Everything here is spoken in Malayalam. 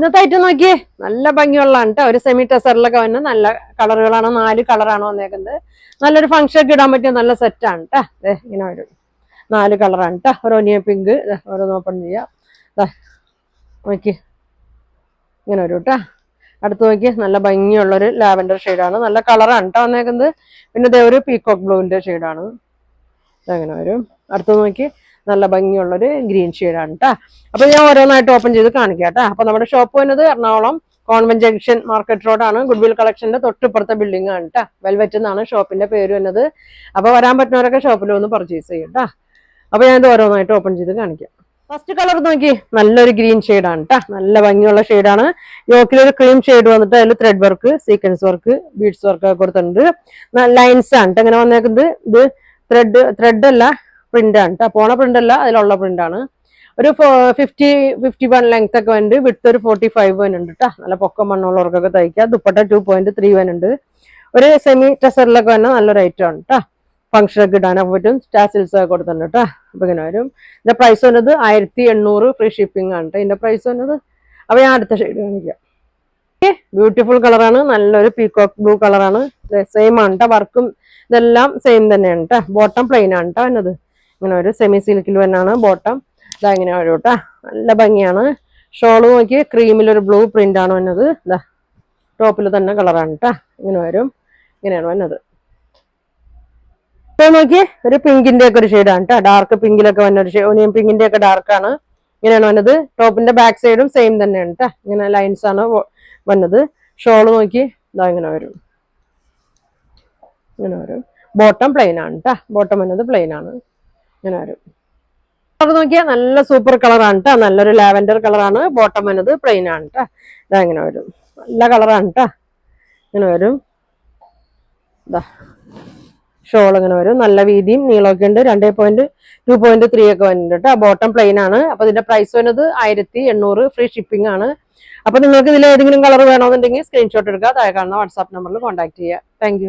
ഇന്നത്തെ ഐറ്റം നോക്കിയേ, നല്ല ഭംഗിയുള്ളതാണ് കേട്ടോ. ഒരു സെമി ടെസറിലൊക്കെ വന്ന് നല്ല കളറുകളാണ്, 4 കളറാണ് വന്നേക്കുന്നത്. നല്ലൊരു ഫംഗ്ഷൻ ഒക്കെ ഇടാൻ പറ്റിയ നല്ല സെറ്റാണ് കേട്ടോ. ഇങ്ങനെ വരും, 4 കളറാണ് കേട്ടോ. ഒരു ഒനിയൻ പിങ്ക്, ഓരോന്ന് ഓപ്പൺ ചെയ്യാം. നോക്കി ഇങ്ങനെ വരും കേട്ടോ. അടുത്ത് നോക്കി, നല്ല ഭംഗിയുള്ളൊരു ലാവൻഡർ ഷെയ്ഡാണ്, നല്ല കളറാണ് കേട്ടോ വന്നേക്കുന്നത്. പിന്നെ ഇതേ ഒരു പീകോക്ക് ബ്ലൂവിന്റെ ഷെയ്ഡാണ്, അങ്ങനെ വരും. അടുത്ത് നോക്കി, നല്ല ഭംഗിയുള്ളൊരു ഗ്രീൻ ഷെയ്ഡാണ് കേട്ടോ. അപ്പൊ ഞാൻ ഓരോന്നായിട്ട് ഓപ്പൺ ചെയ്ത് കാണിക്കാം കേട്ടോ. അപ്പൊ നമ്മുടെ ഷോപ്പ് വന്നത് എറണാകുളം കോൺവെന്റ് ജംഗ്ഷൻ മാർക്കറ്റ് റോഡാണ്. ഗുഡ്വിൽ കളക്ഷന്റെ തൊട്ടിപ്പുറത്തെ ബിൽഡിംഗ് ആണ് കേട്ടോ. വെൽവെറ്റ് എന്നാണ് ഷോപ്പിന്റെ പേര് വന്നത്. അപ്പൊ വരാൻ പറ്റുന്നവരൊക്കെ ഷോപ്പിൽ ഒന്ന് പർച്ചേസ് ചെയ്യും കേട്ടോ. അപ്പൊ ഞാൻ ഇത് ഓരോന്നായിട്ട് ഓപ്പൺ ചെയ്ത് കാണിക്കാം. ഫസ്റ്റ് കളർ നോക്കി, നല്ലൊരു ഗ്രീൻ ഷെയ്ഡാണ് കേട്ടോ. നല്ല ഭംഗിയുള്ള ഷെയ്ഡാണ്. യോക്കിലൊരു ക്രീം ഷെയ്ഡ് വന്നിട്ട് അതിൽ thread work, sequence work, beads work ഒക്കെ കൊടുത്തിട്ടുണ്ട്. ലൈൻസ് ആണ് കേട്ടോ ഇങ്ങനെ വന്നേക്കുന്നത്. ഇത് ത്രെഡ് അല്ല, പ്രിന്റ് ആണ് കേട്ടോ. പോണ പ്രിന്റ് അല്ല, അതിലുള്ള പ്രിന്റ് ആണ്. ഒരു 51 ലെങ്ത് ഒക്കെ വരുന്നുണ്ട്. വിട്ട് ഒരു 45 വരുന്നുണ്ട് കേട്ടോ. നല്ല പൊക്കം മണ്ണുള്ളവർക്കൊക്കെ തയ്ക്കാം. ദുപ്പട്ട 2.3 വരുന്നുണ്ട്. ഒരു സെമി ടെസറിലൊക്കെ വന്ന നല്ലൊരു ഐറ്റം ആണ് കേട്ടോ. ഫംഗ്ഷൻ ഒക്കെ ഇടാനൊക്കെ പറ്റും. സ്റ്റാസിൽസ് ഒക്കെ കൊടുത്തിട്ടുണ്ട് കേട്ടോ. അപ്പൊ ഇങ്ങനെ വരും. ഇതിന്റെ പ്രൈസ് വന്നത് 1800 ഫ്രീ ഷിപ്പിംഗ് ആണ് കേട്ടോ ഇതിന്റെ പ്രൈസ് വന്നത്. അപ്പൊ ഞാൻ അടുത്ത ഷെയ്ഡ് കാണിക്കാം. ബ്യൂട്ടിഫുൾ കളറാണ്, നല്ലൊരു പീകോക്ക് ബ്ലൂ കളറാണ്. സെയിം ആണ് കേട്ടോ. വർക്കും ഇതെല്ലാം സെയിം തന്നെയാണ് കേട്ടോ. ബോട്ടം പ്ലെയിൻ ആണ് കേട്ടോ എന്നത്. ഇങ്ങനെ ഒരു സെമി സിൽക്കിൽ തന്നെയാണ് ബോട്ടം. ഇതാ ഇങ്ങനെ വരും കേട്ടോ. നല്ല ഭംഗിയാണ്. ഷോള് നോക്കി, ക്രീമിലൊരു ബ്ലൂ പ്രിന്റ് ആണ് വന്നത്. ഇതാ ടോപ്പിൽ തന്നെ കളറാണ് കേട്ടോ. ഇങ്ങനെ വരും, ഇങ്ങനെയാണ് വന്നത്. ഇപ്പൊ നോക്കി, ഒരു പിങ്കിന്റെ ഒക്കെ ഒരു ഷെയ്ഡാണ് കേട്ടോ. ഡാർക്ക് പിങ്കിലൊക്കെ വന്ന ഒരു ഒനിയൻ പിങ്കിന്റെ ഒക്കെ ഡാർക്കാണ്. ഇങ്ങനെയാണ് വന്നത്. ടോപ്പിന്റെ ബാക്ക് സൈഡും സെയിം തന്നെയാണ് കേട്ടോ. ഇങ്ങനെ ലൈൻസ് ആണ് വന്നത്. ഷോള് നോക്കി, ഇതാ ഇങ്ങനെ വരും, ഇങ്ങനെ വരും. ബോട്ടം പ്ലെയിൻ ആണ് കേട്ടോ. ബോട്ടം വന്നത് പ്ലെയിൻ ആണ്. ഇങ്ങനെ വരും. കളർ നോക്കിയാൽ നല്ല സൂപ്പർ കളറാണ് കേട്ടോ. നല്ലൊരു ലാവൻഡർ കളറാണ്. ബോട്ടം വന്നത് പ്ലെയിൻ ആണ് കേട്ടോ. ഇതാ ഇങ്ങനെ വരും. നല്ല കളറാണ് കേട്ടോ. ഇങ്ങനെ വരും. ഇതാ ഷോൾ ഇങ്ങനെ വരും. നല്ല വീതിയും നീളമൊക്കെ ഉണ്ട്. 2.3 ഒക്കെ വരുന്നുണ്ട് കേട്ടോ. ബോട്ടം പ്ലെയിൻ ആണ്. അപ്പൊ ഇതിന്റെ പ്രൈസ് വരുന്നത് 1800 ഫ്രീ ഷിപ്പിംഗ് ആണ്. അപ്പൊ നിങ്ങൾക്ക് ഇതിൽ ഏതെങ്കിലും കളർ വേണമെന്നുണ്ടെങ്കിൽ സ്ക്രീൻഷോട്ട് എടുക്കുക. താഴെ കാണുന്ന വാട്സാപ്പ് നമ്പറിൽ കോൺടാക്ട് ചെയ്യുക. താങ്ക്